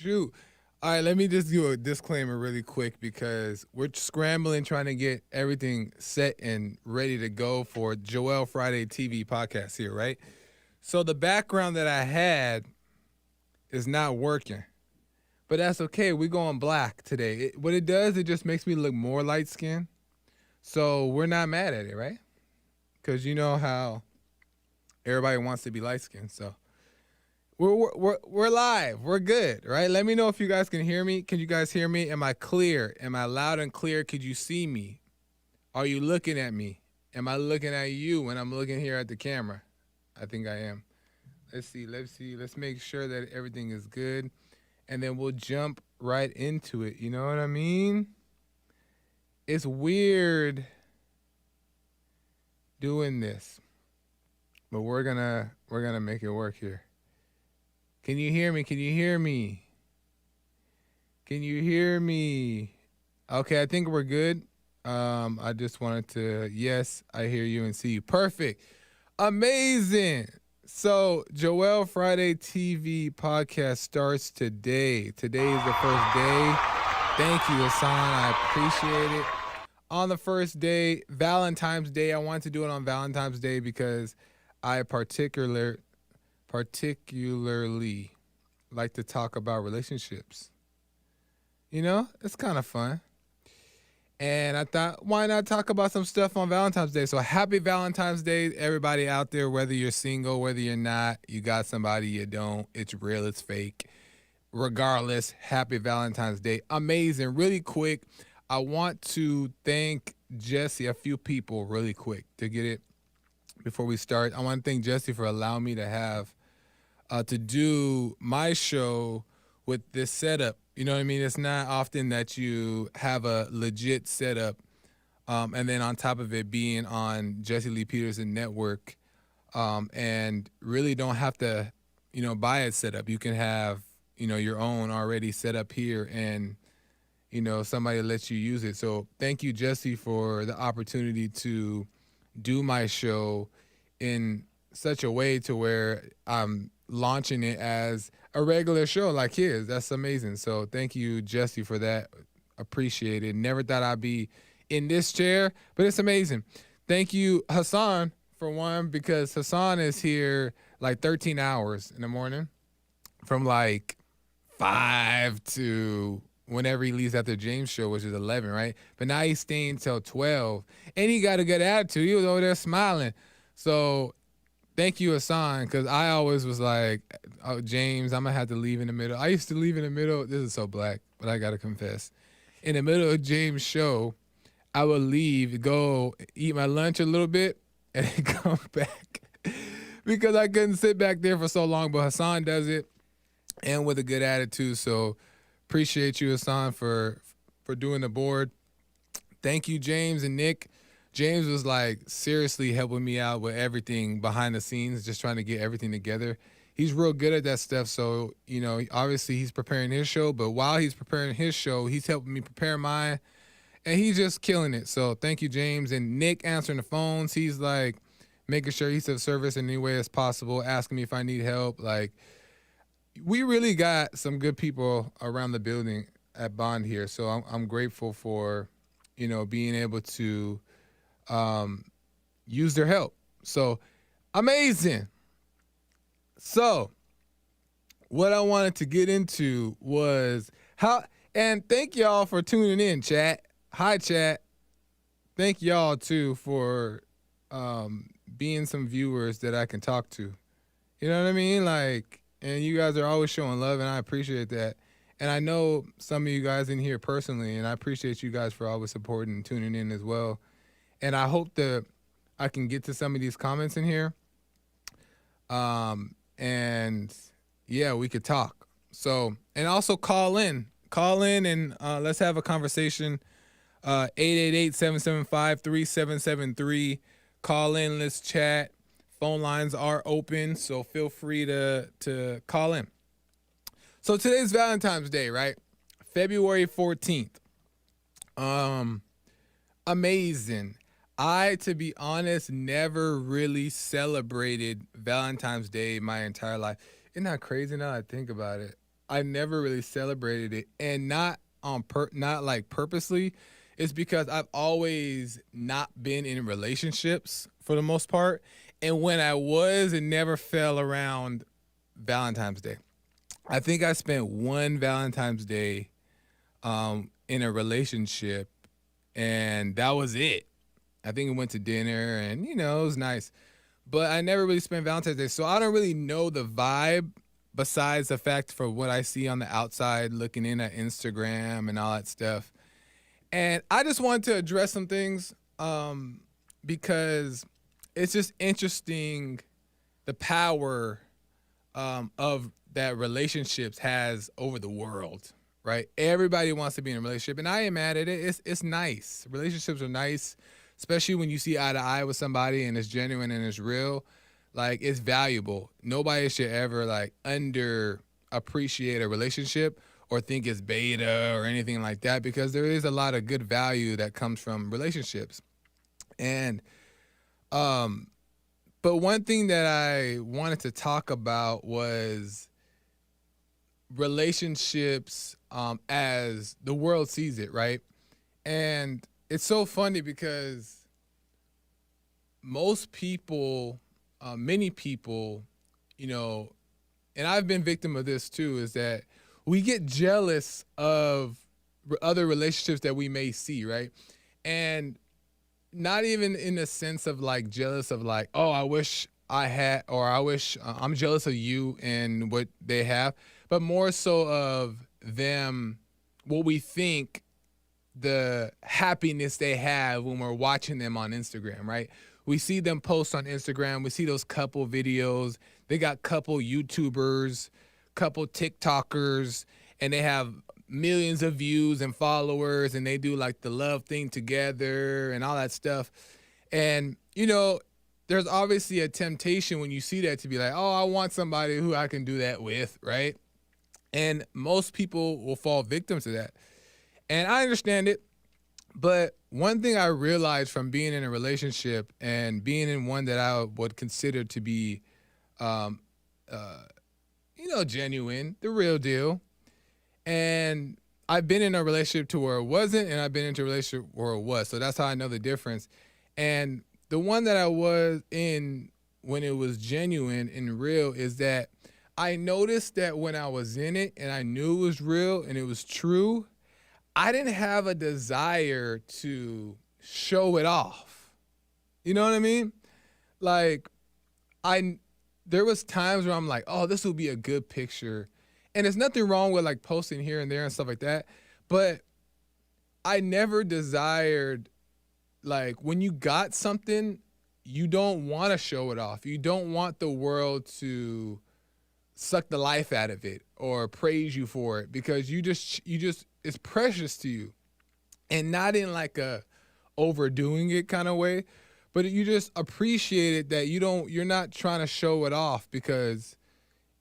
shoot. All right, let me just do a disclaimer really quick because we're scrambling trying to get everything set and ready to go for Joel Friday TV podcast here, right? So the background that I had is not working, but that's okay. We're going black today. What it does, it just makes me look more light skinned. So we're not mad at it, right? Because you know how everybody wants to be light skinned. So we're live. We're good, right? Let me know if you guys can hear me. Can you guys hear me? Am I clear? Am I loud and clear? Could you see me? Are you looking at me? Am I looking at you when I'm looking here at the camera? I think I am. Let's see. Let's make sure that everything is good. And then we'll jump right into it. You know what I mean? It's weird doing this. But we're gonna make it work here. Can you hear me? Can you hear me? Can you hear me? Okay, I think we're good. I just wanted to, yes, I hear you and see you. Perfect. Amazing. So, Joel Friday TV podcast starts today. Today is the first day. Thank you, Hassan. I appreciate it. On the first day, Valentine's Day, I wanted to do it on Valentine's Day because I particularly like to talk about relationships. You know, it's kind of fun. And I thought, why not talk about some stuff on Valentine's Day? So happy Valentine's Day, everybody out there, whether you're single, whether you're not, you got somebody, you don't, it's real, it's fake. Regardless, happy Valentine's Day. Amazing. Really quick, I want to thank Jesse, a few people really quick to get it before we start. I want to thank Jesse for allowing me to have to do my show with this setup. You know what I mean? It's not often that you have a legit setup and then on top of it being on Jesse Lee Peterson Network and really don't have to, buy it set up. You can have, your own already set up here and, somebody lets you use it. So thank you, Jesse, for the opportunity to do my show in such a way to where I'm launching it as a regular show like his. That's amazing. So thank you, Jesse, for that. Appreciate it. Never thought I'd be in this chair, but it's amazing. Thank you, Hassan, for one, because Hassan is here like 13 hours in the morning from like 5 to whenever he leaves after James' show, which is 11, right? But now he's staying till 12. And he got a good attitude. He was over there smiling. So thank you, Hassan, because I always was like, oh, James, I'm going to have to leave in the middle. I used to leave in the middle. This is so black, but I got to confess. In the middle of James' show, I would leave, go eat my lunch a little bit, and then come back because I couldn't sit back there for so long. But Hassan does it, and with a good attitude. So appreciate you, Hassan, for doing the board. Thank you, James and Nick. James was like seriously helping me out with everything behind the scenes, just trying to get everything together. He's real good at that stuff. So, obviously he's preparing his show, but while he's preparing his show, he's helping me prepare mine, and he's just killing it. So thank you, James. And Nick answering the phones. He's like making sure he's of service in any way as possible, asking me if I need help. Like, we really got some good people around the building at Bond here. So I'm grateful for, being able to use their help. So amazing. So what I wanted to get into was how, and thank y'all for tuning in, chat. Hi, chat. Thank y'all too for being some viewers that I can talk to. You know what I mean? Like, and you guys are always showing love, and I appreciate that. And I know some of you guys in here personally, and I appreciate you guys for always supporting and tuning in as well. And I hope that I can get to some of these comments in here. And yeah, we could talk. So, and also call in and let's have a conversation. 888-775-3773. Call in, let's chat. Phone lines are open, so feel free to call in. So today's Valentine's Day, right? February 14th. Amazing. I, to be honest, never really celebrated Valentine's Day my entire life. Isn't that crazy now that I think about it? I never really celebrated it, and not like purposely. It's because I've always not been in relationships for the most part, and when I was, it never fell around Valentine's Day. I think I spent one Valentine's Day in a relationship, and that was it. I think we went to dinner, and it was nice. But I never really spent Valentine's Day, so I don't really know the vibe besides the fact for what I see on the outside, looking in at Instagram and all that stuff. And I just wanted to address some things because it's just interesting the power of that relationships has over the world, right? Everybody wants to be in a relationship, and I am mad at it. It's nice. Relationships are nice, especially when you see eye to eye with somebody and it's genuine and it's real. Like, it's valuable. Nobody should ever like under appreciate a relationship or think it's beta or anything like that, because there is a lot of good value that comes from relationships. And but one thing that I wanted to talk about was relationships as the world sees it, right? And it's so funny because most people, many people, you know, and I've been victim of this too, is that we get jealous of other relationships that we may see, right? And not even in the sense of like jealous of like, oh, I wish I had, or I wish I'm jealous of you and what they have, but more so of them, what we think the happiness they have when we're watching them on Instagram, right? We see them post on Instagram. We see those couple videos. They got couple YouTubers, couple TikTokers, and they have millions of views and followers, and they do like the love thing together and all that stuff. And, there's obviously a temptation when you see that to be like, oh, I want somebody who I can do that with, right? And most people will fall victim to that. And I understand it. But one thing I realized from being in a relationship and being in one that I would consider to be, genuine, the real deal. And I've been in a relationship to where it wasn't, and I've been into a relationship where it was. So that's how I know the difference. And the one that I was in when it was genuine and real is that I noticed that when I was in it and I knew it was real and it was true, I didn't have a desire to show it off. You know what I mean? Like, there was times where I'm like, oh, this will be a good picture. And there's nothing wrong with like posting here and there and stuff like that. But I never desired, like, when you got something, you don't want to show it off. You don't want the world to suck the life out of it or praise you for it, because you just it's precious to you, and not in like a overdoing it kind of way, but you just appreciate it that you're not trying to show it off, because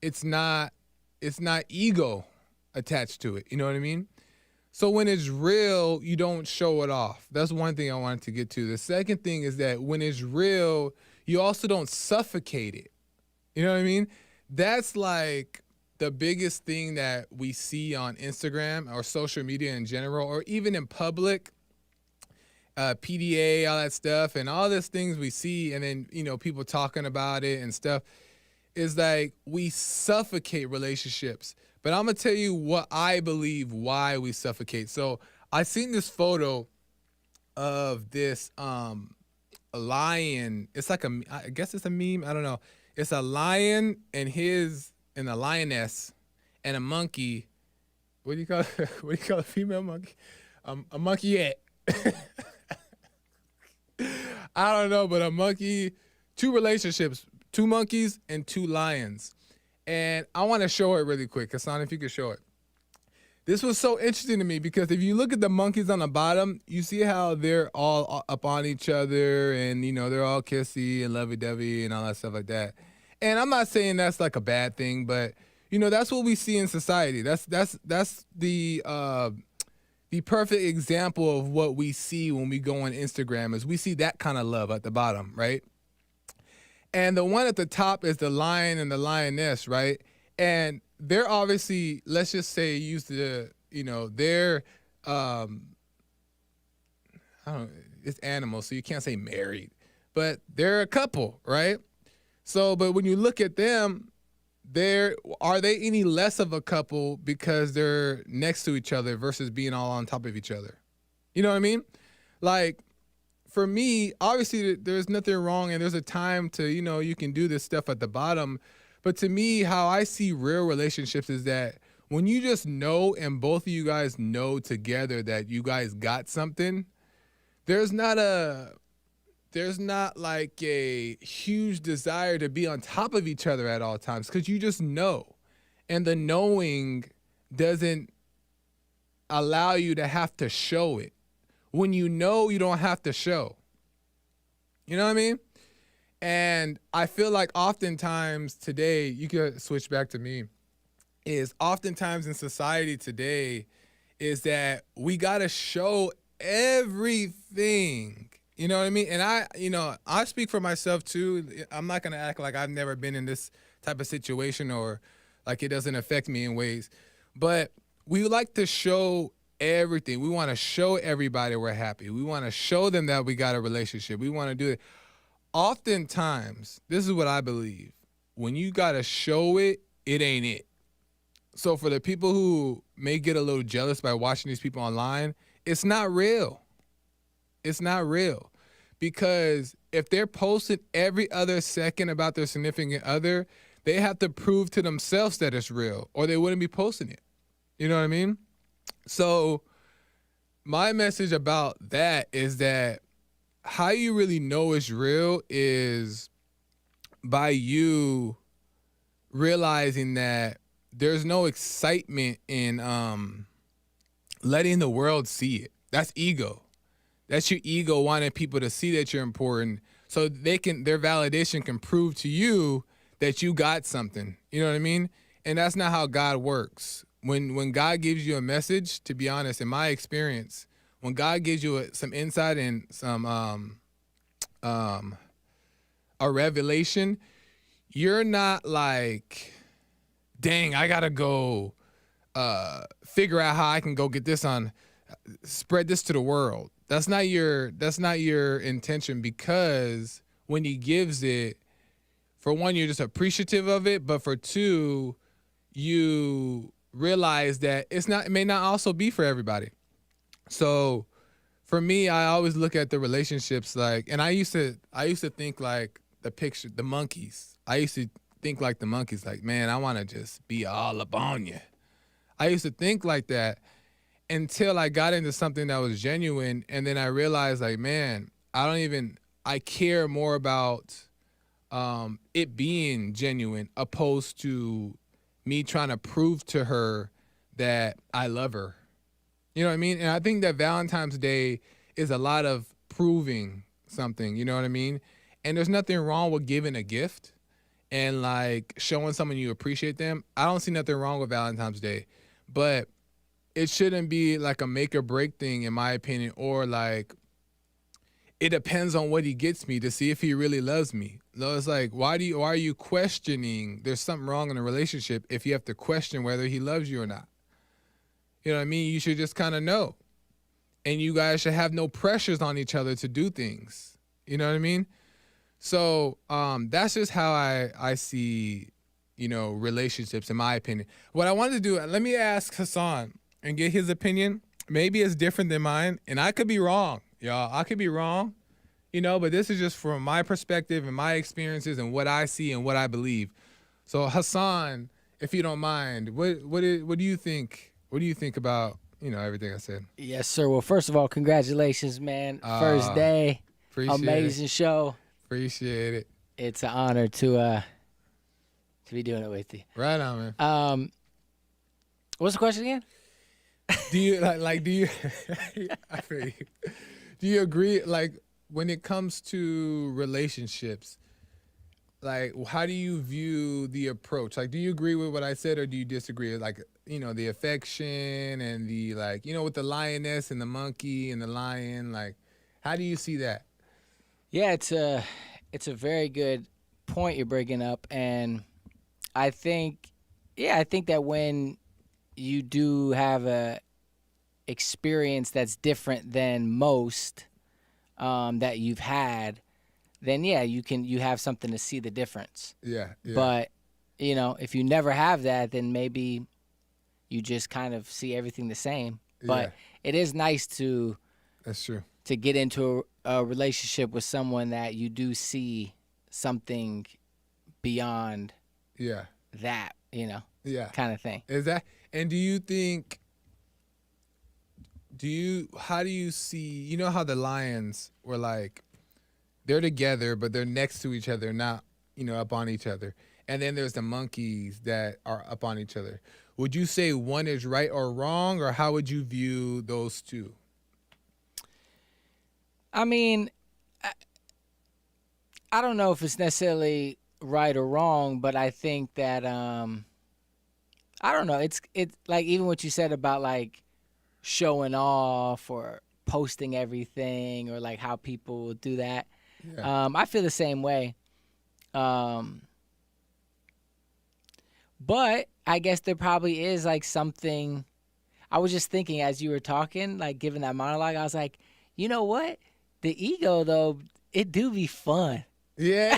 it's not ego attached to it. You know what I mean? So when it's real, you don't show it off. That's one thing I wanted to get to. The second thing is that when it's real, you also don't suffocate it. You know what I mean? That's like the biggest thing that we see on Instagram or social media in general, or even in public, PDA, all that stuff, and all these things we see, and then, people talking about it and stuff, is like we suffocate relationships. But I'm going to tell you what I believe why we suffocate. So I seen this photo of this lion. It's like I guess it's a meme. I don't know. It's a lion and a lioness and a monkey. What do you call it? What do you call a female monkey? A monkeyette. I don't know, but a monkey, two relationships, two monkeys and two lions. And I want to show it really quick. Hassan, if you could show it. This was so interesting to me because if you look at the monkeys on the bottom, you see how they're all up on each other and, they're all kissy and lovey-dovey and all that stuff like that. And I'm not saying that's like a bad thing, but, that's what we see in society. That's the perfect example of what we see when we go on Instagram is we see that kind of love at the bottom, right? And the one at the top is the lion and the lioness, right? And they're obviously, let's just say, used to, they're, I don't, it's animals, so you can't say married, but they're a couple, right? So, but when you look at them, are they any less of a couple because they're next to each other versus being all on top of each other? You know what I mean? Like, for me, obviously there's nothing wrong and there's a time to, you can do this stuff at the bottom. But to me, how I see real relationships is that when you just know and both of you guys know together that you guys got something, there's not like a huge desire to be on top of each other at all times because you just know. And the knowing doesn't allow you to have to show it. When you know, you don't have to show. You know what I mean? And I feel like oftentimes today, you could switch back to me, is oftentimes in society today is that we got to show everything. You know what I mean? And I speak for myself too. I'm not going to act like I've never been in this type of situation or like it doesn't affect me in ways. But we like to show everything. We want to show everybody we're happy. We want to show them that we got a relationship. We want to do it. Oftentimes, this is what I believe. When you got to show it, it ain't it. So for the people who may get a little jealous by watching these people online, it's not real. It's not real. Because if they're posting every other second about their significant other, they have to prove to themselves that it's real or they wouldn't be posting it. You know what I mean? So my message about that is that how you really know it's real is by you realizing that there's no excitement in letting the world see it. That's ego. That's your ego wanting people to see that you're important so their validation can prove to you that you got something. You know what I mean? And that's not how God works. When God gives you a message, to be honest, in my experience, when God gives you some insight and some a revelation, you're not like, dang, I gotta go figure out how I can go get this spread this to the world. That's not your intention, because when he gives it, for one, you're just appreciative of it, but for two, you realize that it may not also be for everybody. So for me, I always look at the relationships like, and I used to think like the monkeys. I used to think like the monkeys, like, man, I want to just be all up on you. I used to think like that until I got into something that was genuine. And then I realized like, man, I care more about it being genuine opposed to me trying to prove to her that I love her. You know what I mean? And I think that Valentine's Day is a lot of proving something, you know what I mean? And there's nothing wrong with giving a gift and like showing someone you appreciate them. I don't see nothing wrong with Valentine's Day, but it shouldn't be like a make or break thing in my opinion, or like it depends on what he gets me to see if he really loves me. No, it's like, why are you questioning? There's something wrong in a relationship if you have to question whether he loves you or not. You know what I mean? You should just kind of know. And you guys should have no pressures on each other to do things. You know what I mean? So that's just how I see, relationships, in my opinion. What I wanted to do, let me ask Hassan and get his opinion. Maybe it's different than mine, and I could be wrong, y'all. I could be wrong, but this is just from my perspective and my experiences and what I see and what I believe. So Hassan, if you don't mind, what do you think? What do you think about, everything I said? Yes, sir. Well, first of all, congratulations, man. First day. Amazing show. Appreciate it. It's an honor to be doing it with you. Right on, man. What's the question again? Do you do you I feel you. Do you agree, like, when it comes to relationships, like, how do you view the approach? Like, do you agree with what I said or do you disagree? Like, the affection and the, like, with the lioness and the monkey and the lion, like, how do you see that? Yeah, it's a very good point you're bringing up, and I think Yeah, I think that when you do have a experience that's different than most that you've had, then yeah, you have something to see the difference. Yeah. But if you never have that, then maybe you just kind of see everything the same. But it is nice to That's true. To get into a relationship with someone that you do see something beyond that, kind of thing. Is that, and do you think, how do you see, how the lions were like, they're together, but they're next to each other, not, up on each other. And then there's the monkeys that are up on each other. Would you say one is right or wrong, or how would you view those two? I mean, I don't know if it's necessarily right or wrong, but I think that I don't know. It's like even what you said about like showing off or posting everything, or like how people do that. Yeah. I feel the same way. But I guess there probably is like something. I was just thinking as you were talking, like giving that monologue, I was like, you know what? The ego, though, it do be fun. Yeah,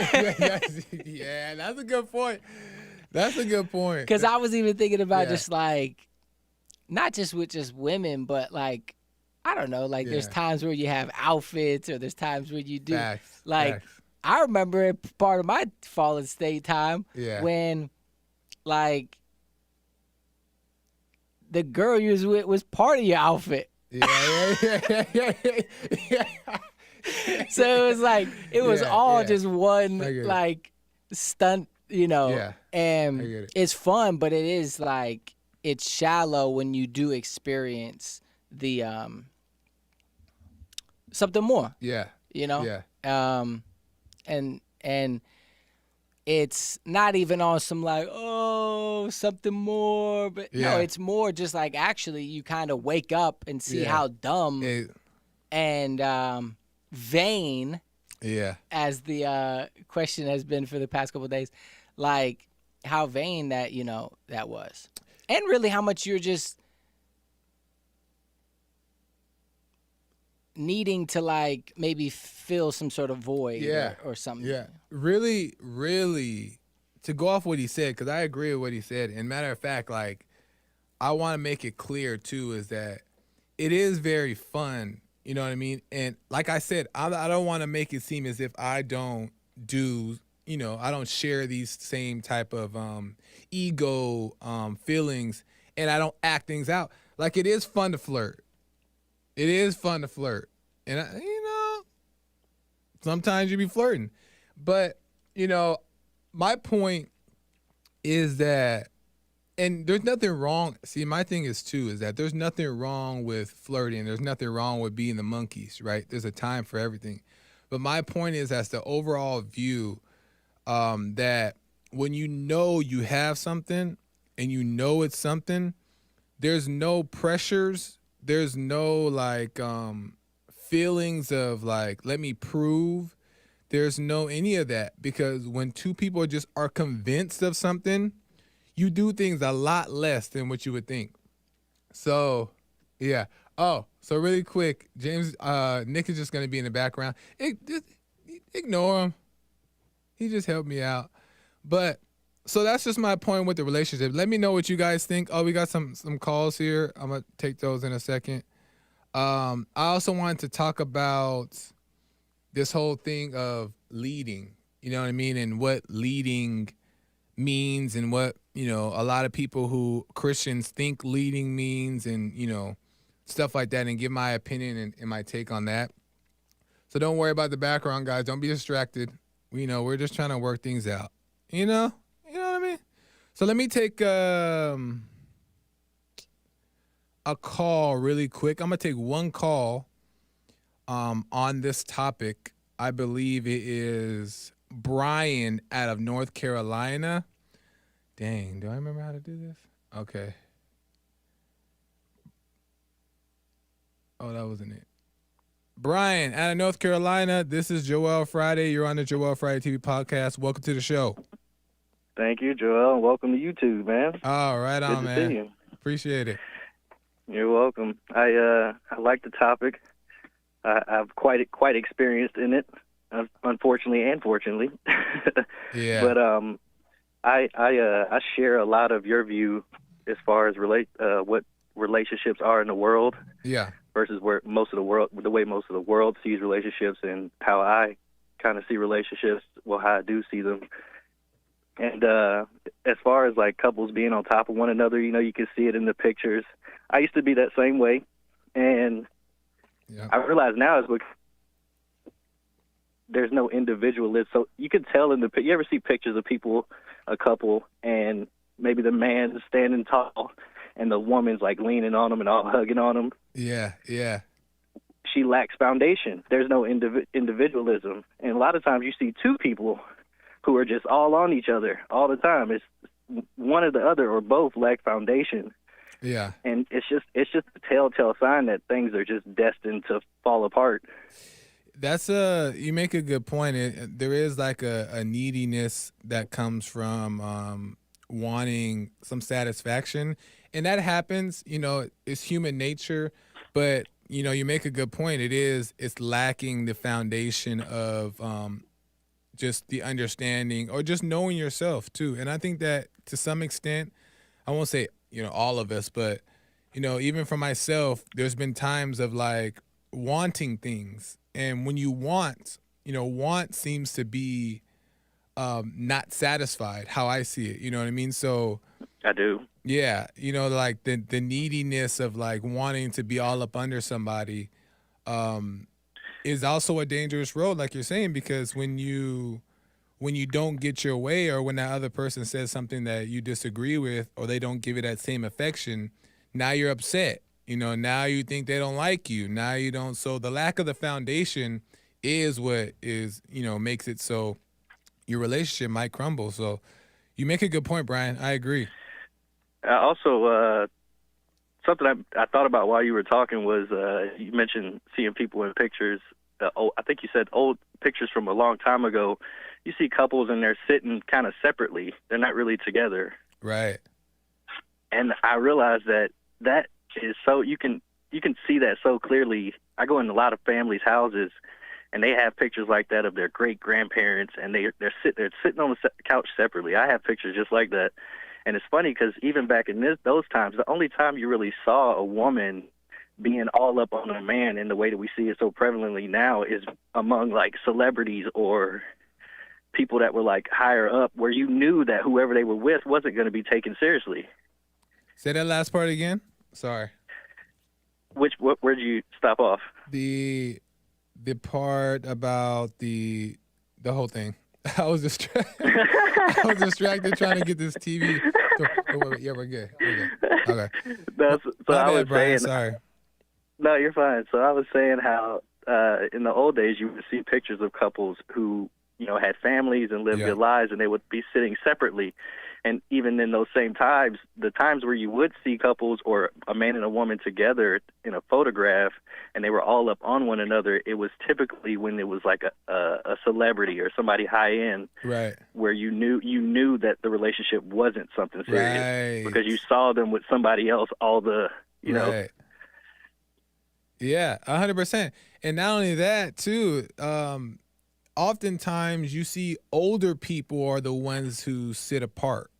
that's a good point. That's a good point. Because I was even thinking about just like, not just with just women, but like, I don't know, like there's times where you have outfits, or there's times where you do. Facts. I remember part of my fallen state time when like the girl you was with was part of your outfit. Yeah. So it was like it was all just one like stunt, Yeah. And it's fun, but it is like it's shallow when you do experience the something more. Yeah. Yeah. And it's not even on some like, oh, something more, but no, it's more just like actually you kind of wake up and see how dumb and vain, as the question has been for the past couple of days, like how vain that that was, and really how much you're just needing to like maybe fill some sort of void or something. Yeah. Really, really, to go off what he said, because I agree with what he said. And matter of fact, like, I want to make it clear too, is that it is very fun. You know what I mean? And like I said, I don't want to make it seem as if I don't do, I don't share these same type of ego feelings, and I don't act things out. Like, it is fun to flirt. It is fun to flirt. And, sometimes you be flirting. But, my point is that, and there's nothing wrong. See, my thing is, too, is that there's nothing wrong with flirting. There's nothing wrong with being the monkeys, right? There's a time for everything. But my point is, as the overall view, that when you have something and it's something, there's no pressures. There's no like feelings of like, let me prove. There's no any of that, because when two people just are convinced of something, you do things a lot less than what you would think. So, yeah. Oh, so really quick, James, Nick is just gonna be in the background. Just ignore him. He just helped me out. But so that's just my point with the relationship. Let me know what you guys think. Oh, we got some calls here. I'm gonna take those in a second. I also wanted to talk about this whole thing of leading. You know what I mean? And what leading means, and what, a lot of people who Christians think leading means, and, stuff like that, and give my opinion and my take on that. So don't worry about the background, guys. Don't be distracted. We're just trying to work things out. You know what I mean? So let me take a call really quick. I'm going to take one call on this topic. I believe it is Brian out of North Carolina. Dang, do I remember how to do this? Okay. Oh, that wasn't it. Brian out of North Carolina, this is Joel Friday. You're on the Joel Friday TV podcast. Welcome to the show. Thank you, Joel, and welcome to YouTube, man. Oh, right Good on, to man. see you. Appreciate it. You're welcome. I like the topic. I've quite experienced in it, unfortunately and fortunately. Yeah. But I share a lot of your view as far as what relationships are in the world. Yeah. Versus the way most of the world sees relationships, and how I kind of see relationships. Well, how I do see them. And as far as like couples being on top of one another, you can see it in the pictures. I used to be that same way, and I realize now is because there's no individualism. So you can tell you ever see pictures of people, a couple, and maybe the man's standing tall and the woman's like leaning on him and all hugging on him. Yeah, yeah. She lacks foundation. There's no individualism. And a lot of times you see two people who are just all on each other all the time. It's one or the other or both lack foundation. Yeah. And it's just a telltale sign that things are just destined to fall apart. You make a good point. There is like a neediness that comes from wanting some satisfaction, and that happens, it's human nature, but you make a good point. It's lacking the foundation of just the understanding or just knowing yourself too. And I think that to some extent, I won't say, all of us, but, even for myself, there's been times of like wanting things. And when you want seems to be not satisfied, how I see it. You know what I mean? So I do. Yeah. Like the neediness of like wanting to be all up under somebody is also a dangerous road, like you're saying, because when you don't get your way, or when that other person says something that you disagree with, or they don't give you that same affection, now you're upset. Now you think they don't like you. Now you don't. So the lack of the foundation is what is, makes it so your relationship might crumble. So you make a good point, Brian. I agree. Also, something I thought about while you were talking was you mentioned seeing people in pictures. I think you said old pictures from a long time ago. You see couples and they're sitting kind of separately. They're not really together. Right. And I realized that is so you can see that so clearly. I go in a lot of families' houses, and they have pictures like that of their great grandparents, and they're sitting on the couch separately. I have pictures just like that, and it's funny because even back in those times, the only time you really saw a woman being all up on a man in the way that we see it so prevalently now is among like celebrities or people that were like higher up, where you knew that whoever they were with wasn't going to be taken seriously. Say that last part again. Sorry. Where'd you stop off? The part about the whole thing. I was distracted trying to get this TV. Yeah, we're good. Okay. So I was Brian, saying, sorry. No, you're fine. So I was saying how in the old days you would see pictures of couples who had families and lived good lives, and they would be sitting separately. And even in those same times, the times where you would see couples or a man and a woman together in a photograph and they were all up on one another, it was typically when it was like a celebrity or somebody high end, right? Where you knew that the relationship wasn't something serious, right? Because you saw them with somebody else all the right. Yeah, 100%. And not only that too, oftentimes you see older people are the ones who sit apart.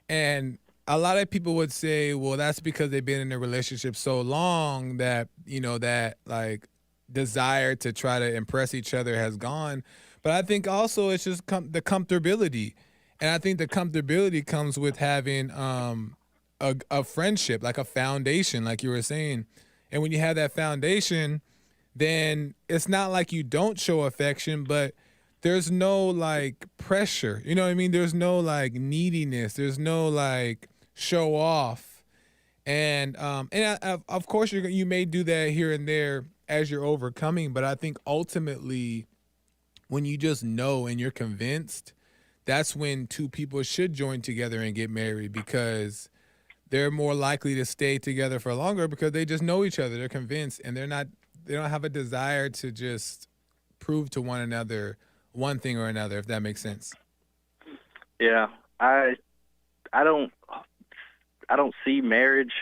And a lot of people would say, well, that's because they've been in a relationship so long that, that like desire to try to impress each other has gone. But I think also it's just the comfortability. And I think the comfortability comes with having a friendship, like a foundation, like you were saying. And when you have that foundation, then it's not like you don't show affection, but there's no like pressure. You know what I mean? There's no like neediness. There's no like show off. And of course you may do that here and there as you're overcoming, but I think ultimately when you just know and you're convinced, that's when two people should join together and get married, because they're more likely to stay together for longer because they just know each other. They're convinced, and they don't have a desire to just prove to one another one thing or another, if that makes sense. Yeah, I don't see marriage.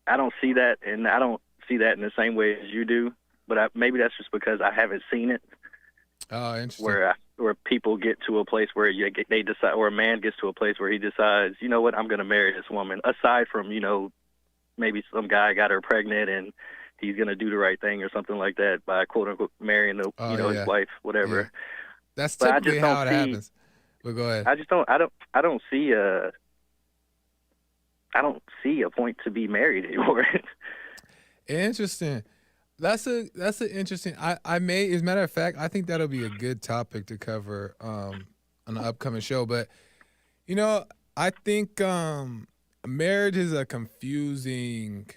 I don't see that, and I don't see that in the same way as you do. But maybe that's just because I haven't seen it. Oh, interesting. Where people get to a place where they decide, or a man gets to a place where he decides, you know what, I'm going to marry this woman. Aside from, maybe some guy got her pregnant and he's going to do the right thing or something like that by quote unquote marrying his wife, whatever. Yeah. That's typically how it happens. But go ahead. I don't see a point to be married anymore. Interesting. That's an interesting. I may, as a matter of fact, I think that'll be a good topic to cover on an upcoming show. But I think marriage is a confusing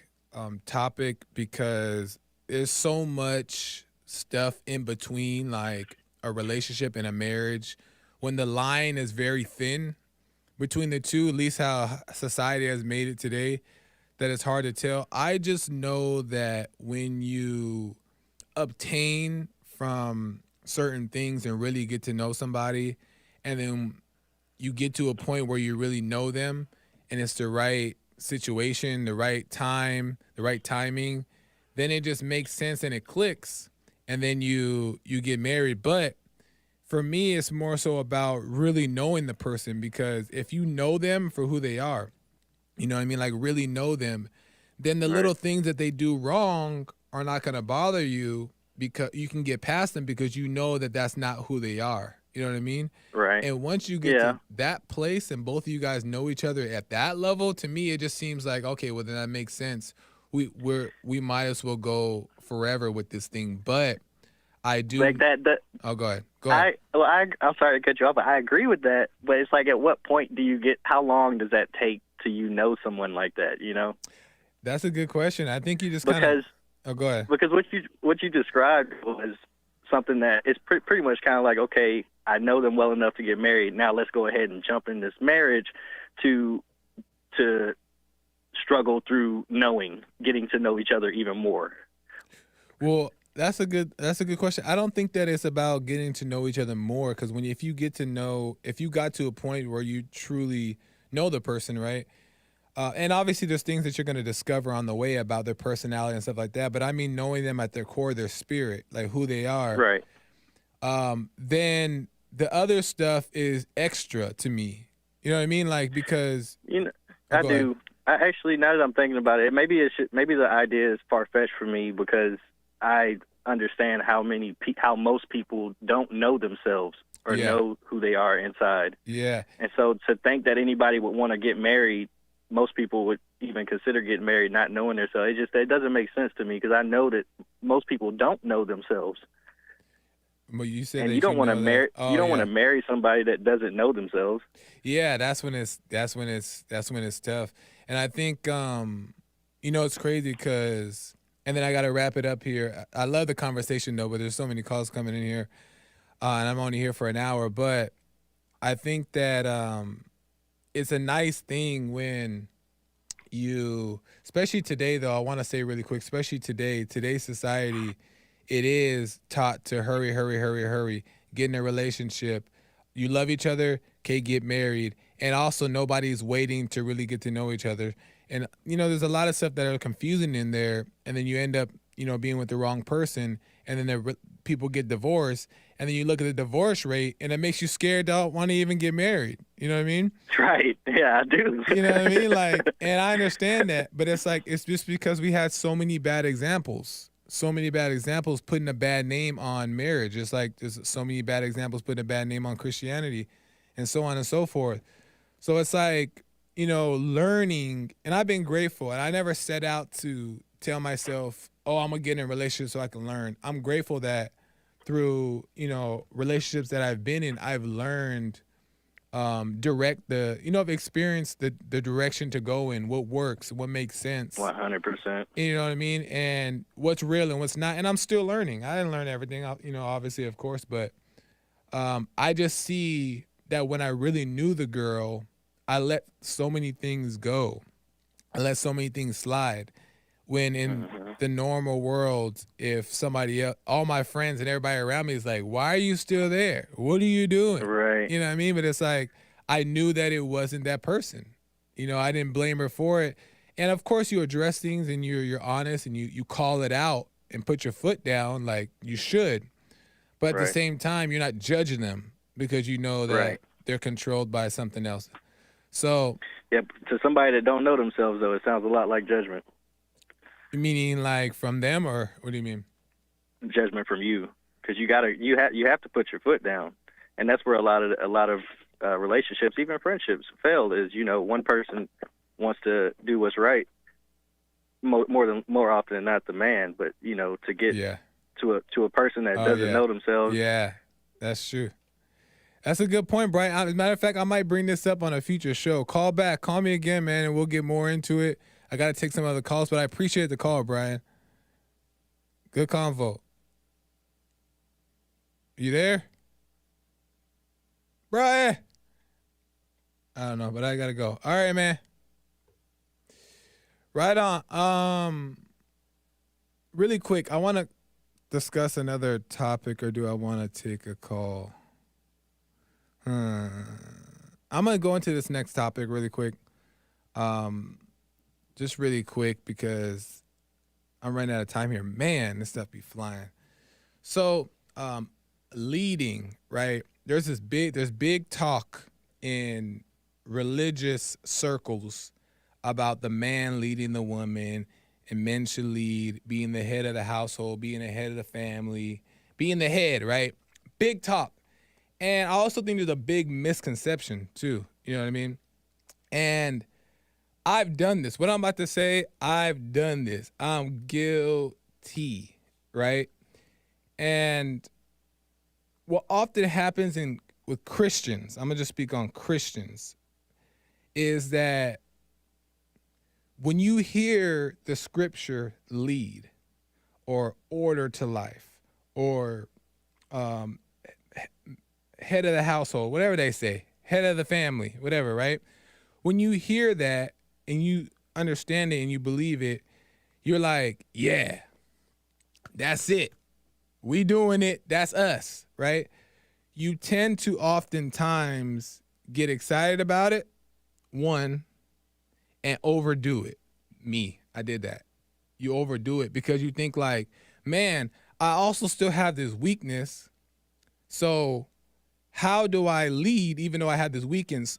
topic because there's so much stuff in between, like a relationship and a marriage, when the line is very thin between the two. At least how society has made it today, that it's hard to tell. I just know that when you obtain from certain things and really get to know somebody, and then you get to a point where you really know them and it's the right situation, the right time, the right timing, then it just makes sense and it clicks, and then you get married. But for me, it's more so about really knowing the person, because if you know them for who they are, you know what I mean? Like really know them, then the little things that they do wrong are not going to bother you, because you can get past them because you know that that's not who they are. You know what I mean? Right. And once you get to that place and both of you guys know each other at that level, to me, it just seems like, okay, well, then that makes sense. We might as well go forever with this thing. But I do. Like that. Oh, go ahead. I'm sorry to cut you off, but I agree with that. But it's like, at what point do you get? How long does that take to know someone like that? That's a good question. I think you just kind of. Oh, go ahead. Because what you described was something that is pretty much kind of like, okay, I know them well enough to get married. Now let's go ahead and jump in this marriage to struggle through getting to know each other even more. Well, that's a good question. I don't think that it's about getting to know each other more, because if you got to a point where you truly know the person, right? And obviously there's things that you're going to discover on the way about their personality and stuff like that. But I mean, knowing them at their core, their spirit, like who they are. Right. Then the other stuff is extra to me. You know what I mean? Like, because I do. I actually, now that I'm thinking about it, maybe the idea is far-fetched for me, because I understand how most people don't know themselves or know who they are inside. Yeah. And so to think that anybody would want to get married, most people would even consider getting married not knowing themselves. It doesn't make sense to me, because I know that most people don't know themselves. But you said, and that you don't want to marry. Oh, you don't want to marry somebody that doesn't know themselves. Yeah, that's when it's tough. And I think it's crazy because, and then I got to wrap it up here. I love the conversation though, but there's so many calls coming in here, and I'm only here for an hour. But I think that it's a nice thing when especially today though, I want to say really quick, especially today's society, it is taught to hurry, get in a relationship. You love each other, okay, get married. And also nobody's waiting to really get to know each other. And, there's a lot of stuff that are confusing in there. And then you end up, being with the wrong person. And then people get divorced. And then you look at the divorce rate and it makes you scared to want to even get married. You know what I mean? Right. Yeah, I do. You know what I mean? Like, and I understand that. But it's like, it's just because we had so many bad examples. Putting a bad name on marriage. It's like there's so many bad examples putting a bad name on Christianity and so on and so forth. So it's like, learning, and I've been grateful, and I never set out to tell myself, oh, I'm going to get in a relationship so I can learn. I'm grateful that through, relationships that I've been in, I've learned I've experienced the direction to go in, what works, what makes sense. 100%. You know what I mean? And what's real and what's not. And I'm still learning. I didn't learn everything, obviously, of course. But I just see that when I really knew the girl, I let so many things go. I let so many things slide. When in the normal world, if somebody else, all my friends and everybody around me is like, why are you still there? What are you doing? Right. You know what I mean? But it's like, I knew that it wasn't that person. You know, I didn't blame her for it. And of course you address things and you're honest and you call it out and put your foot down like you should. But at the same time, you're not judging them because you know that they're controlled by something else. So yeah, to somebody that don't know themselves though, it sounds a lot like judgment. Meaning like from them, or what do you mean? Judgment from you, because you have to put your foot down, and that's where a lot of relationships, even friendships, fail. Is one person wants to do what's right more often than not the man, but to get to a person that doesn't know themselves. Yeah, that's true. That's a good point, Brian. As a matter of fact, I might bring this up on a future show. Call me again, man, and we'll get more into it. I got to take some other calls, but I appreciate the call, Brian. Good convo. You there? Brian? I don't know, but I got to go. All right, man. Right on. Really quick, I want to discuss another topic, or do I want to take a call? I'm going to go into this next topic really quick. Just really quick because I'm running out of time here. Man, this stuff be flying. So, leading, right? There's big talk in religious circles about the man leading the woman, and men should lead, being the head of the household, being the head of the family, being the head, right? Big talk. And I also think there's a big misconception too. You know what I mean? And I've done this. What I'm about to say, I've done this. I'm guilty, right? And what often happens with Christians, I'm going to just speak on Christians, is that when you hear the scripture lead or order to life or head of the household, whatever they say, head of the family, whatever, right? When you hear that and you understand it and you believe it, you're like, yeah, that's it. We doing it. That's us, right? You tend to oftentimes get excited about it, one, and overdo it. Me, I did that. You overdo it because you think like, man, I also still have this weakness. So how do I lead even though I have this weakness?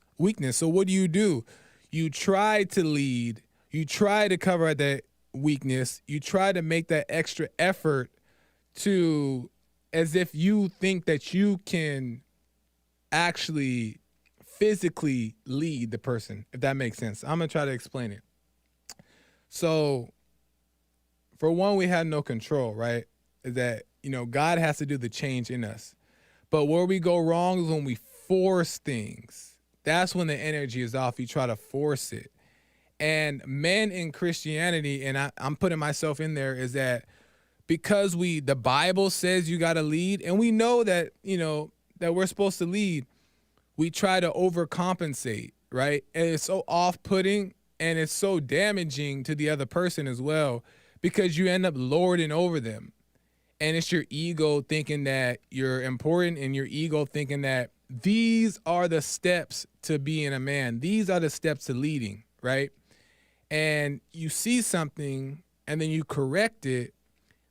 So what do? You try to lead. You try to cover that weakness. You try to make that extra effort to, as if you think that you can actually physically lead the person, if that makes sense. I'm going to try to explain it. So, for one, we have no control, right? That, God has to do the change in us. But where we go wrong is when we force things. That's when the energy is off. You try to force it. And men in Christianity, and I'm putting myself in there, is that because the Bible says you got to lead, and we know that, that we're supposed to lead, we try to overcompensate, right? And it's so off-putting and it's so damaging to the other person as well, because you end up lording over them. And it's your ego thinking that you're important, and your ego thinking that these are the steps to being a man. These are the steps to leading, right? And you see something and then you correct it,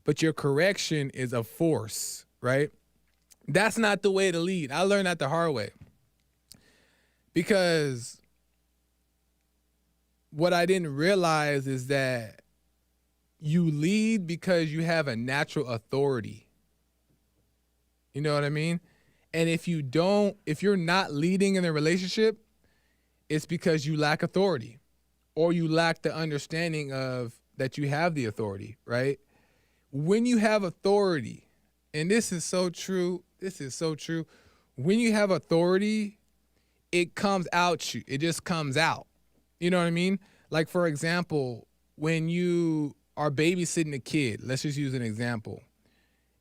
but your correction is a force, right? That's not the way to lead. I learned that the hard way. Because what I didn't realize is that you lead because you have a natural authority. You know what I mean? And if you're not leading in a relationship, it's because you lack authority, or you lack the understanding of that you have the authority, right? When you have authority, and this is so true, when you have authority, it comes out you. It just comes out. You know what I mean? Like, for example, when you are babysitting a kid, let's just use an example,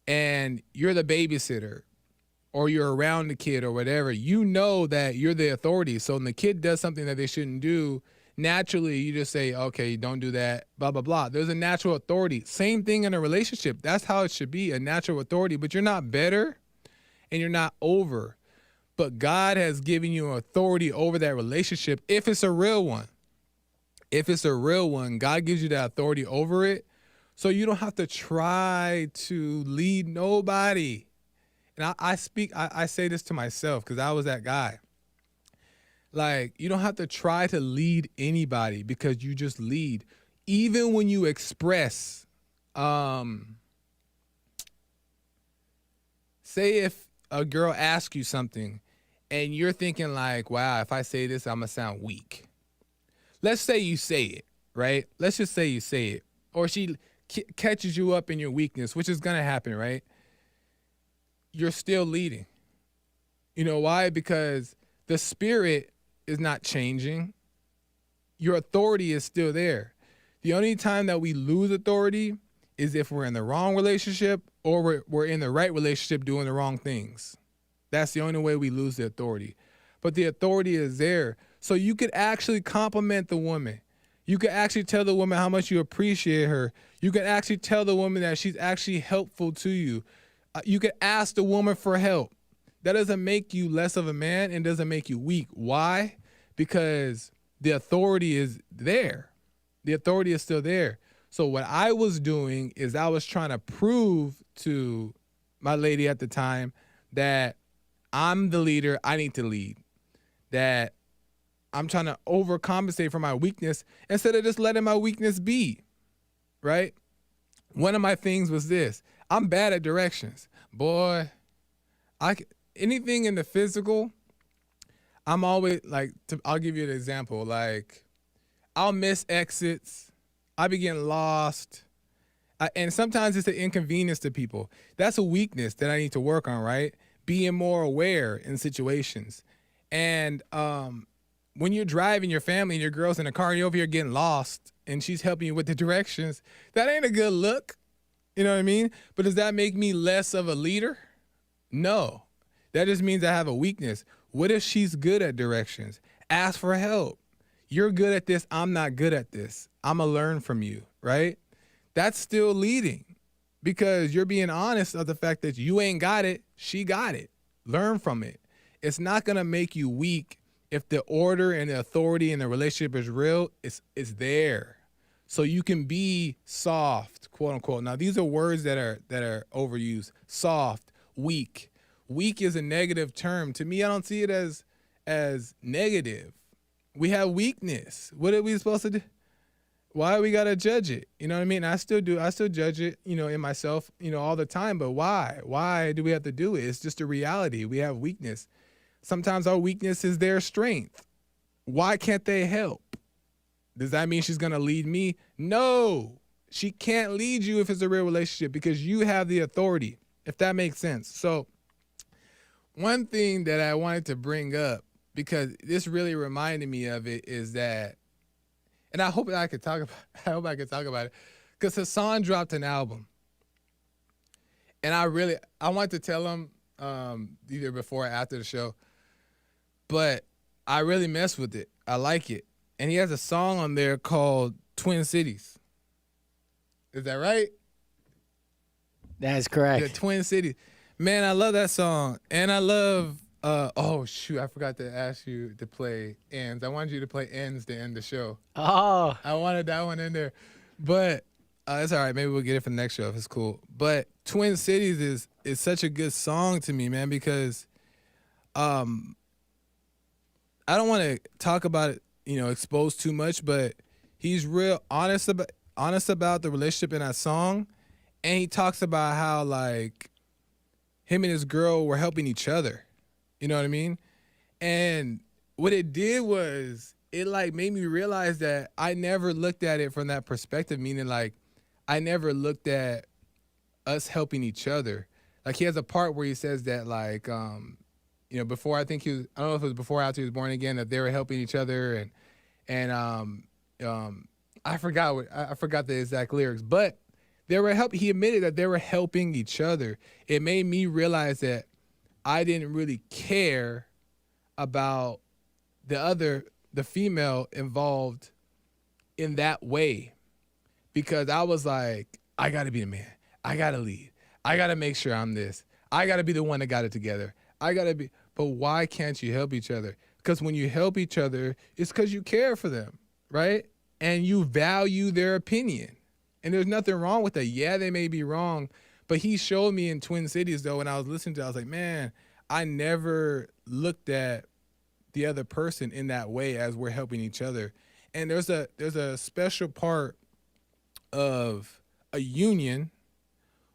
and you're the babysitter, or you're around the kid or whatever, you know that you're the authority. So when the kid does something that they shouldn't do, naturally you just say, okay, don't do that, blah, blah, blah. There's a natural authority. Same thing in a relationship. That's how it should be, a natural authority. But you're not better and you're not over. but God has given you authority over that relationship if it's a real one. If it's a real one, God gives you that authority over it, so you don't have to try to lead nobody. And I say this to myself because I was that guy. Like, you don't have to try to lead anybody because you just lead. Even when you express, say if a girl asks you something and you're thinking like, wow, if I say this, I'm going to sound weak. Let's say you say it, right? Let's just say you say it. Or she catches you up in your weakness, which is going to happen, right? You're still leading. You know why? Because the spirit is not changing. Your authority is still there. The only time that we lose authority is if we're in the wrong relationship or we're in the right relationship doing the wrong things. That's the only way we lose the authority. But the authority is there. So you could actually compliment the woman. You could actually tell the woman how much you appreciate her. You could actually tell the woman that she's actually helpful to you. You could ask the woman for help. That doesn't make you less of a man and doesn't make you weak. Why? Because the authority is there. The authority is still there. So what I was doing is I was trying to prove to my lady at the time that I'm the leader, I need to lead. That I'm trying to overcompensate for my weakness instead of just letting my weakness be, right? One of my things was this. I'm bad at directions. Boy, anything in the physical, I'm always like, I'll give you an example. Like, I'll miss exits. I be getting lost. And sometimes it's an inconvenience to people. That's a weakness that I need to work on, right? Being more aware in situations. And when you're driving your family and your girl's in the car and you're over here getting lost and she's helping you with the directions, that ain't a good look. You know what I mean? But does that make me less of a leader? No. That just means I have a weakness. What if she's good at directions? Ask for help. You're good at this. I'm not good at this. I'm going to learn from you, right? That's still leading because you're being honest of the fact that you ain't got it. She got it. Learn from it. It's not going to make you weak if the order and the authority in the relationship is real. It's there. So you can be soft, quote unquote. Now, these are words that are overused. Soft, weak. Weak is a negative term. To me, I don't see it as negative. We have weakness. What are we supposed to do? Why we gotta judge it? You know what I mean? I still do. I still judge it, in myself, all the time. But why? Why do we have to do it? It's just a reality. We have weakness. Sometimes our weakness is their strength. Why can't they help? Does that mean she's gonna lead me? No, she can't lead you if it's a real relationship because you have the authority, if that makes sense. So one thing that I wanted to bring up, because this really reminded me of it, is that, and I hope I could talk about it, because Hassan dropped an album, and I wanted to tell him either before or after the show, but I really mess with it. I like it, and he has a song on there called Twin Cities. Is that right? That is correct. The Twin Cities. Man, I love that song, and I love. Oh shoot! I forgot to ask you to play Ends. I wanted you to play Ends to end the show. Oh, I wanted that one in there, but it's all right. Maybe we'll get it for the next show if it's cool. But Twin Cities is such a good song to me, man, because I don't want to talk about it, expose too much, but he's real honest about the relationship in that song, and he talks about how like him and his girl were helping each other. You know what I mean? And what it did was it like made me realize that I never looked at it from that perspective, meaning like I never looked at us helping each other. Like he has a part where he says that like, before I don't know if it was before or after he was born again, that they were helping each other and I forgot the exact lyrics, but they were he admitted that they were helping each other. It made me realize that I didn't really care about the female involved in that way, because I was like, I got to be the man. I got to lead. I got to make sure I'm this. I got to be the one that got it together. I gotta be, but why can't you help each other? Because when you help each other, it's because you care for them, right? And you value their opinion. And there's nothing wrong with that. Yeah, they may be wrong, but he showed me in Twin Cities, though, when I was listening to it, I was like, man, I never looked at the other person in that way as we're helping each other. And there's a special part of a union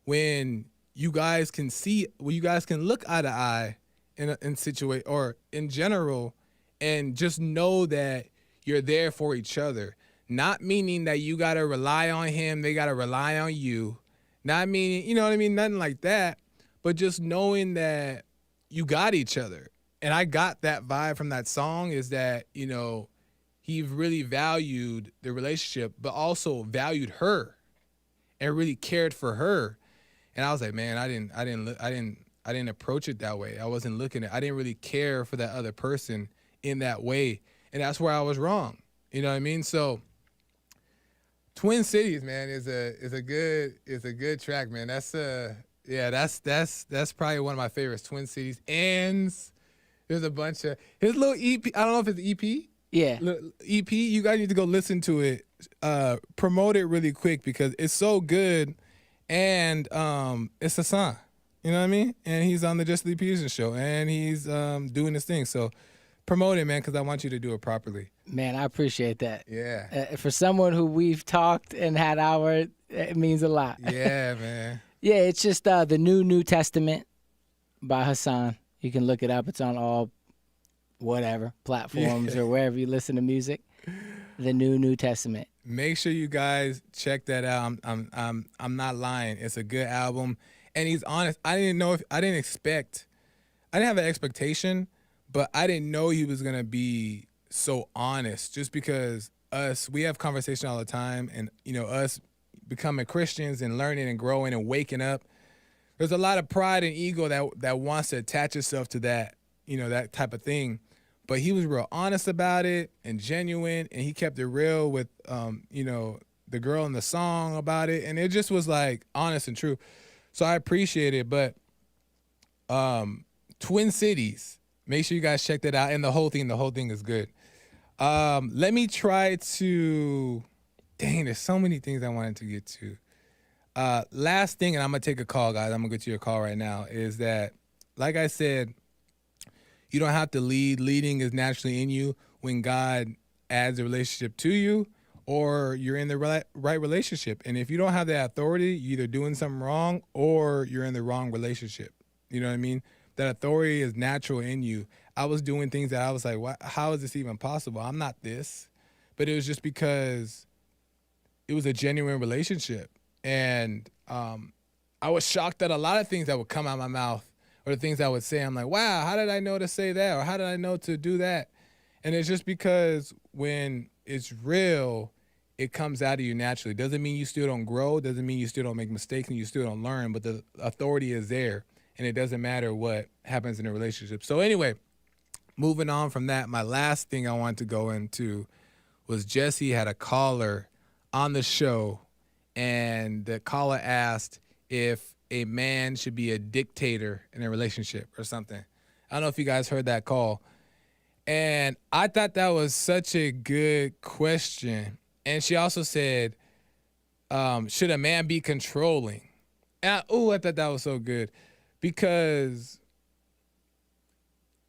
when you guys can look eye to eye in situation or in general, and just know that you're there for each other. Not meaning that you gotta rely on him, they gotta rely on you. Not meaning, you know what I mean, nothing like that. But just knowing that you got each other. And I got that vibe from that song, is that, you know, he really valued the relationship, but also valued her and really cared for her. And I was like, man, I didn't approach it that way. I wasn't looking at, I didn't really care for that other person in that way. And that's where I was wrong. You know what I mean? So Twin Cities, man, is a good track, man. That's probably one of my favorites. Twin Cities. And there's a bunch of his little EP. I don't know if it's EP. Yeah. EP. You guys need to go listen to it. Promote it really quick because it's so good. And it's Hassan. You know what I mean? And he's on the Just Lee Peterson show, and he's doing this thing. So promote it, man, because I want you to do it properly. Man, I appreciate that. Yeah. For someone who we've talked and had it means a lot. Yeah, man. Yeah, it's just the New Testament by Hassan. You can look it up. It's on all platforms or wherever you listen to music. The New Testament. Make sure you guys check that out. I'm not lying. It's a good album, and he's honest. I didn't have an expectation, but I didn't know he was gonna be so honest. Just because we have conversation all the time, and you know, us becoming Christians and learning and growing and waking up. There's a lot of pride and ego that wants to attach itself to that, you know, that type of thing. But he was real honest about it and genuine, and he kept it real with, you know, the girl in the song about it. And it just was like honest and true. So I appreciate it. But Twin Cities, make sure you guys check that out. And the whole thing is good. Let me try to, there's so many things I wanted to get to. Last thing, and I'm going to take a call, guys. I'm going to get to your call right now, is that, like I said, you don't have to lead. Leading is naturally in you when God adds a relationship to you, or you're in the right relationship. And if you don't have that authority, you're either doing something wrong or you're in the wrong relationship. You know what I mean? That authority is natural in you. I was doing things that I was like, how is this even possible? I'm not this. But it was just because it was a genuine relationship. And I was shocked at a lot of things that would come out of my mouth, or the things I would say. I'm like, wow, how did I know to say that? Or how did I know to do that? And it's just because when it's real, it comes out of you naturally. Doesn't mean you still don't grow. Doesn't mean you still don't make mistakes and you still don't learn. But the authority is there, and it doesn't matter what happens in a relationship. So anyway, moving on from that, my last thing I wanted to go into was Jesse had a caller on the show, and the caller asked if a man should be a dictator in a relationship or something. I don't know if you guys heard that call. And I thought that was such a good question. And she also said, should a man be controlling? And I thought that was so good, because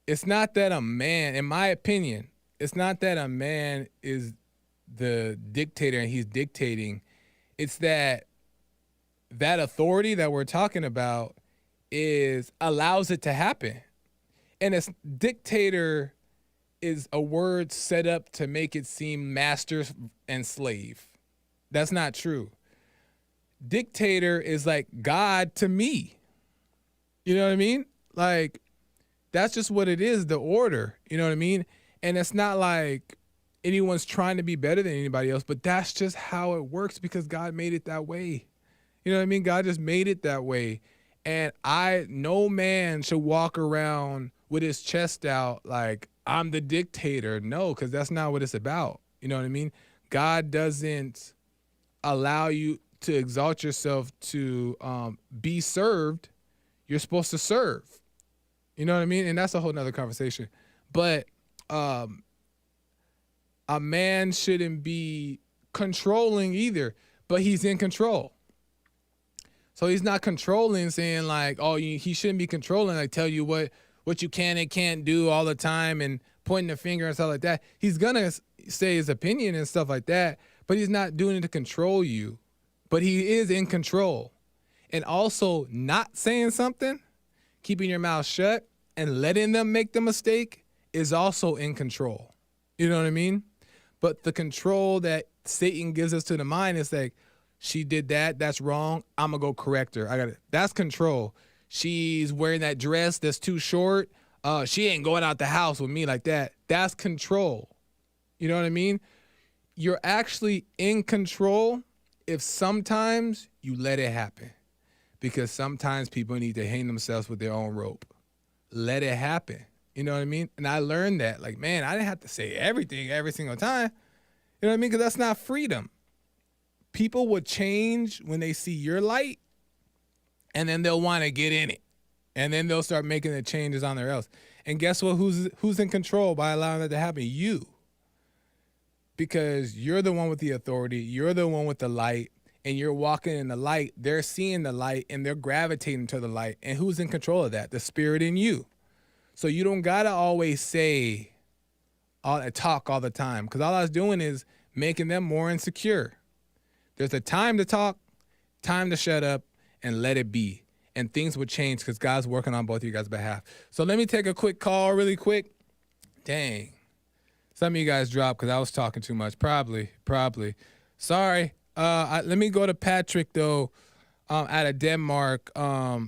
it's not that a man, in my opinion, it's not that a man is the dictator and he's dictating. It's that authority that we're talking about allows it to happen. And a dictator is a word set up to make it seem master and slave. That's not true. Dictator is like God to me. You know what I mean? Like, that's just what it is, the order. You know what I mean? And it's not like anyone's trying to be better than anybody else, but that's just how it works because God made it that way. You know what I mean? God just made it that way. And no man should walk around with his chest out like, I'm the dictator. No, because that's not what it's about. You know what I mean? God doesn't allow you to exalt yourself to be served. You're supposed to serve. You know what I mean? And that's a whole nother conversation. But a man shouldn't be controlling either, but he's in control. So he's not controlling, saying like, oh, he shouldn't be controlling, like tell you what you can and can't do all the time and pointing the finger and stuff like that. He's going to say his opinion and stuff like that, but he's not doing it to control you. But he is in control. And also not saying something, keeping your mouth shut and letting them make the mistake is also in control. You know what I mean? But the control that Satan gives us to the mind is like, she did that, that's wrong, I'm going to go correct her. That's control. She's wearing that dress that's too short. She ain't going out the house with me like that. That's control. You know what I mean? You're actually in control if sometimes you let it happen. Because sometimes people need to hang themselves with their own rope. Let it happen. You know what I mean? And I learned that. Like, man, I didn't have to say everything every single time. You know what I mean? Because that's not freedom. People will change when they see your light, and then they'll want to get in it. And then they'll start making the changes on their else. And guess what? Who's in control by allowing that to happen? You. Because you're the one with the authority. You're the one with the light. And you're walking in the light. They're seeing the light, and they're gravitating to the light. And who's in control of that? The spirit in you. So you don't got to always talk all the time. Because all I was doing is making them more insecure. There's a time to talk, time to shut up, and let it be. And things would change because God's working on both of you guys' behalf. So let me take a quick call really quick. Dang. Some of you guys dropped because I was talking too much. Probably. Sorry. Let me go to Patrick, though, out of Denmark.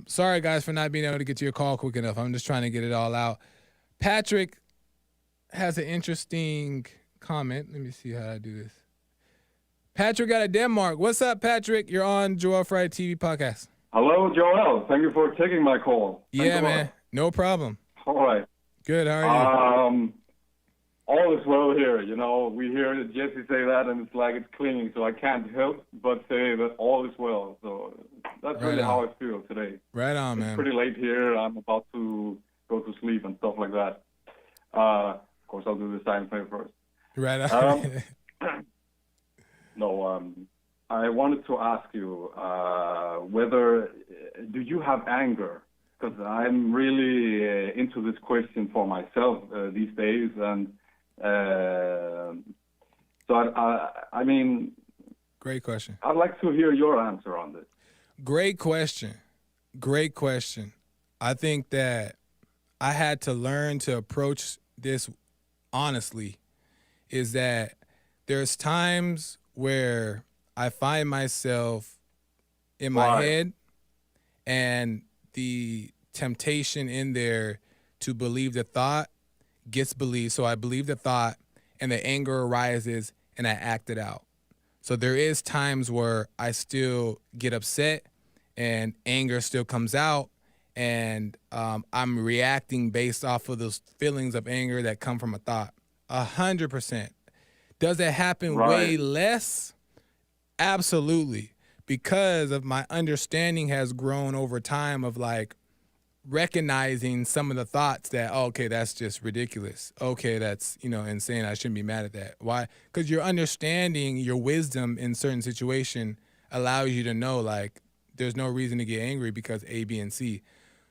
Sorry, guys, for not being able to get to your call quick enough. I'm just trying to get it all out. Patrick has an interesting comment. Let me see how I do this. Patrick out of Denmark. What's up, Patrick? You're on Joel Friday TV podcast. Hello, Joel. Thank you for taking my call. Yeah, man. No problem. All right. Good. How are you? All is well here. You know, we hear Jesse say that, and it's like it's clinging, so I can't help but say that all is well. So that's really how I feel today. Right on, man. It's pretty late here. I'm about to go to sleep and stuff like that. Of course, I'll do the sign thing first. Right on. I wanted to ask you whether do you have anger? Because I'm really into this question for myself these days, and so I mean, great question. I'd like to hear your answer on this. Great question. I think that I had to learn to approach this honestly. Is that there's times where I find myself in my head, and the temptation in there to believe the thought gets believed. So I believe the thought, and the anger arises, and I act it out. So there is times where I still get upset, and anger still comes out, and I'm reacting based off of those feelings of anger that come from a thought. 100%. Does it happen way less? Absolutely. Because of my understanding has grown over time of like recognizing some of the thoughts that, oh, okay, that's just ridiculous. Okay, that's, insane. I shouldn't be mad at that. Why? Because your understanding, your wisdom in certain situation allows you to know like there's no reason to get angry because A, B, and C.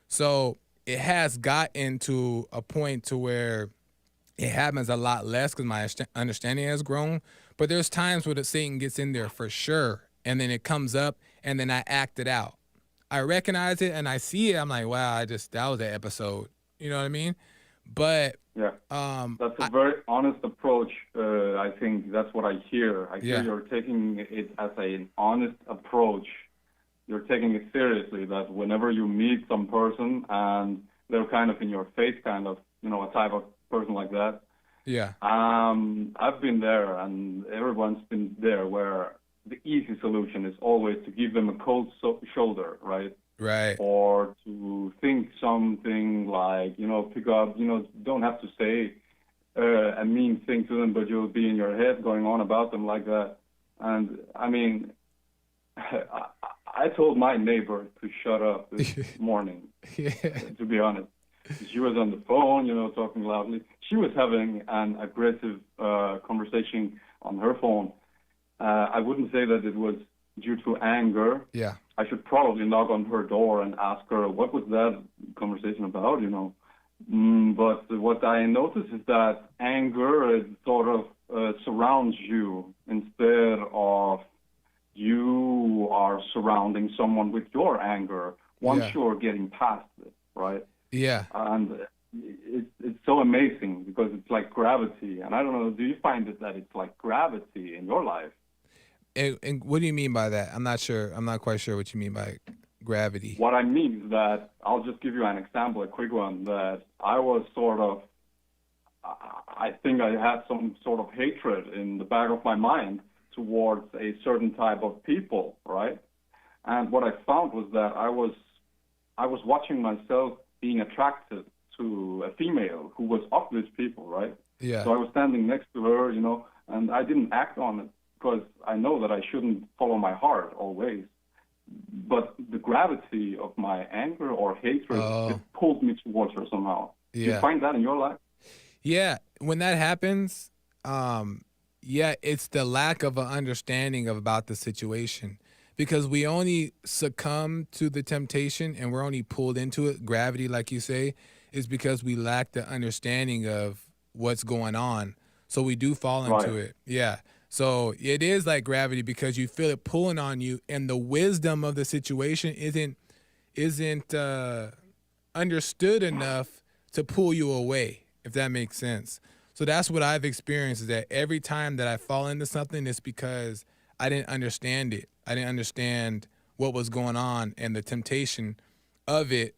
So it has gotten to a point to where it happens a lot less because my understanding has grown. But there's times where the Satan gets in there for sure, and then it comes up, and then I act it out. I recognize it, and I see it. I'm like, wow, that was an episode. You know what I mean? But yeah, that's a very honest approach. I think that's what I hear. I hear you're taking it as an honest approach. You're taking it seriously. That whenever you meet some person and they're kind of in your face, kind of, a type of person like that. Yeah. I've been there, and everyone's been there, where the easy solution is always to give them a cold shoulder, right? Right. Or to think something like, pick up, don't have to say a mean thing to them, but you'll be in your head going on about them like that. And I mean, I told my neighbor to shut up this morning, to be honest. She was on the phone, talking loudly. She was having an aggressive conversation on her phone. I wouldn't say that it was due to anger. Yeah. I should probably knock on her door and ask her, what was that conversation about, But what I notice is that anger it sort of surrounds you instead of you are surrounding someone with your anger once you're getting past it, right? Yeah. And it's so amazing because it's like gravity. And I don't know, do you find that it's like gravity in your life? And what do you mean by that? I'm not sure. I'm not quite sure what you mean by gravity. What I mean is that, I'll just give you an example, a quick one, that I was sort of, I think I had some sort of hatred in the back of my mind towards a certain type of people, right? And what I found was that I was watching myself being attracted to a female who was of these people, right? Yeah. So I was standing next to her, and I didn't act on it because I know that I shouldn't follow my heart always. But the gravity of my anger or hatred, it pulled me towards her somehow. Yeah. Do you find that in your life? Yeah. When that happens, it's the lack of an understanding about the situation. Because we only succumb to the temptation and we're only pulled into it, gravity, like you say, is because we lack the understanding of what's going on. So we do fall into it. Yeah. So it is like gravity because you feel it pulling on you, and the wisdom of the situation isn't understood enough to pull you away, if that makes sense. So that's what I've experienced, is that every time that I fall into something, it's because I didn't understand it. I didn't understand what was going on, and the temptation of it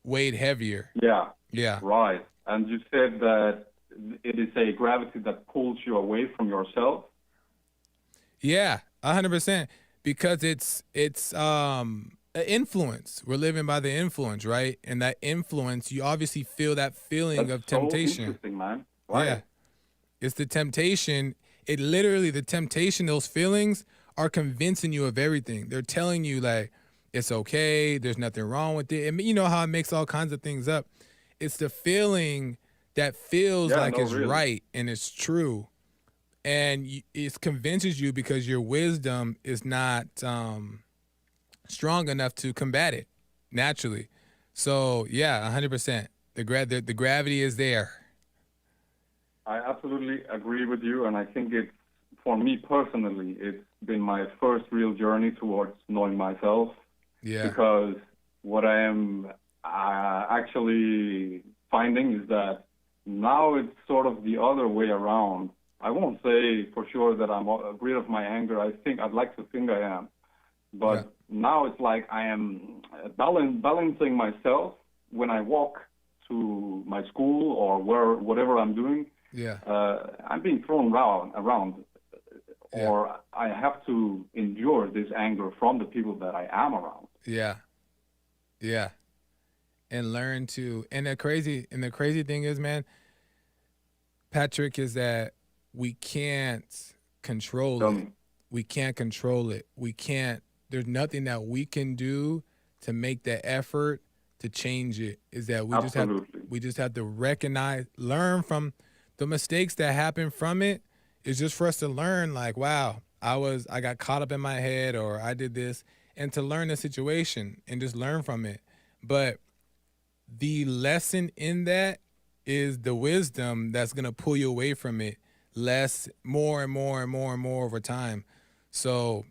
weighed heavier. Yeah. Yeah. Right. And you said that it is a gravity that pulls you away from yourself. Yeah, 100%. Because it's an influence. We're living by the influence, right? And that influence, you obviously feel that feeling of temptation. So interesting, man. Right. Yeah. It's the temptation. It literally, the temptation, those feelings are convincing you of everything. They're telling you, like, it's okay, there's nothing wrong with it. And you know how it makes all kinds of things up. It's the feeling that feels really right and it's true. And it convinces you because your wisdom is not strong enough to combat it naturally. So, yeah, 100%. The gravity is there. I absolutely agree with you, and I think for me personally, it's been my first real journey towards knowing myself. Yeah. Because what I am actually finding is that now it's sort of the other way around. I won't say for sure that I'm rid of my anger. I'd like to think I am. But now it's like I am balancing myself when I walk to my school or whatever I'm doing. Yeah. I'm being thrown around, or I have to endure this anger from the people that I am around. Yeah. Yeah. And learn to, and the crazy thing is, man, Patrick, is that we can't control it. We can't control it. There's nothing that we can do to make the effort to change it. Is that we just have to recognize, learn from the mistakes that happen from it. Is just for us to learn, like, wow, I got caught up in my head, or I did this, and to learn the situation and just learn from it. But the lesson in that is the wisdom that's going to pull you away from it more and more over time. So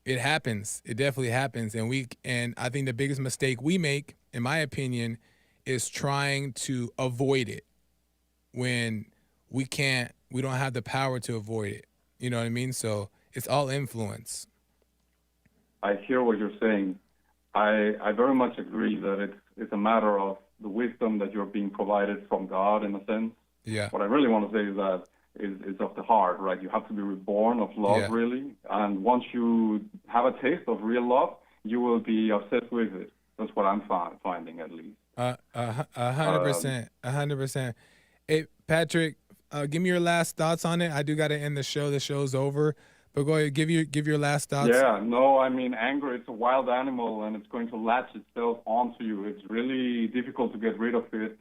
it happens. It definitely happens. And I think the biggest mistake we make, in my opinion, is trying to avoid it when we don't have the power to avoid it. You know what I mean? So it's all influence. I hear what you're saying. I very much agree that it's a matter of the wisdom that you're being provided from God, in a sense. Yeah. What I really want to say is that is of the heart, right? You have to be reborn of love, really. And once you have a taste of real love, you will be obsessed with it. That's what I'm finding, at least. 100%. 100%. Hey, Patrick, give me your last thoughts on it. I do got to end the show. The show's over. But go ahead, give your last thoughts. Yeah, no, I mean, anger, it's a wild animal, and it's going to latch itself onto you. It's really difficult to get rid of it.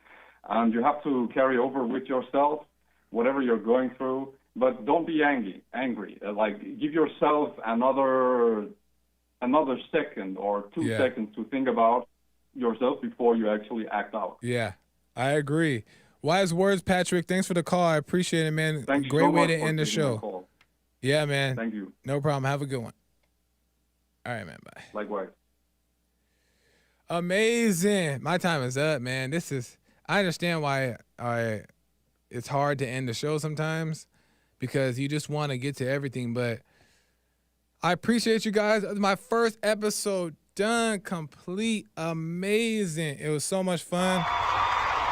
and you have to carry over with yourself whatever you're going through. But don't be angry. Like, give yourself another second or 2 seconds to think about yourself before you actually act out. Yeah, I agree. Wise words, Patrick. Thanks for the call. I appreciate it, man. Thank you Great so way much to for end the taking my show. call. Yeah, man. Thank you. No problem. Have a good one. All right, man. Bye. Likewise. Amazing. My time is up, man. I understand why it's hard to end the show sometimes because you just want to get to everything. But I appreciate you guys. My first episode done, complete, amazing. It was so much fun.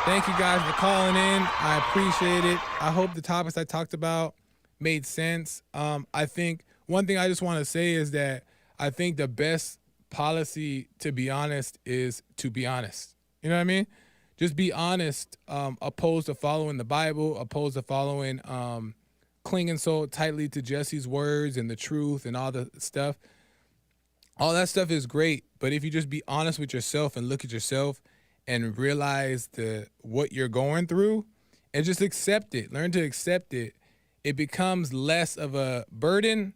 Thank you guys for calling in. I appreciate it. I hope the topics I talked about made sense. I think one thing I just want to say is that I think the best policy, to be honest, is to be honest. You know what I mean? Just be honest, opposed to following the Bible, opposed to following, clinging so tightly to Jesse's words and the truth and all the stuff. All that stuff is great, but if you just be honest with yourself and look at yourself and realize what you're going through and just accept it, learn to accept it, it becomes less of a burden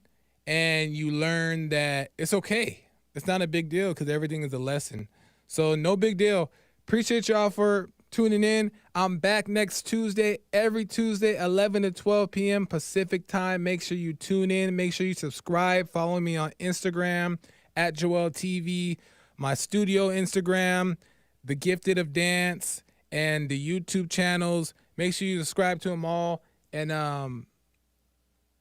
and you learn that it's okay. It's not a big deal because everything is a lesson. So no big deal. Appreciate y'all for tuning in. I'm back next Tuesday, every Tuesday, 11 to 12 p.m. Pacific time. Make sure you tune in. Make sure you subscribe. Follow me on Instagram at JFTV, my studio Instagram, The Gifted of Dance, and the YouTube channels. Make sure you subscribe to them all. And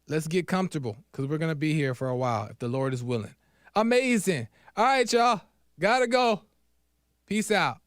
let's get comfortable because we're going to be here for a while if the Lord is willing. Amazing. All right, y'all. Gotta go. Peace out.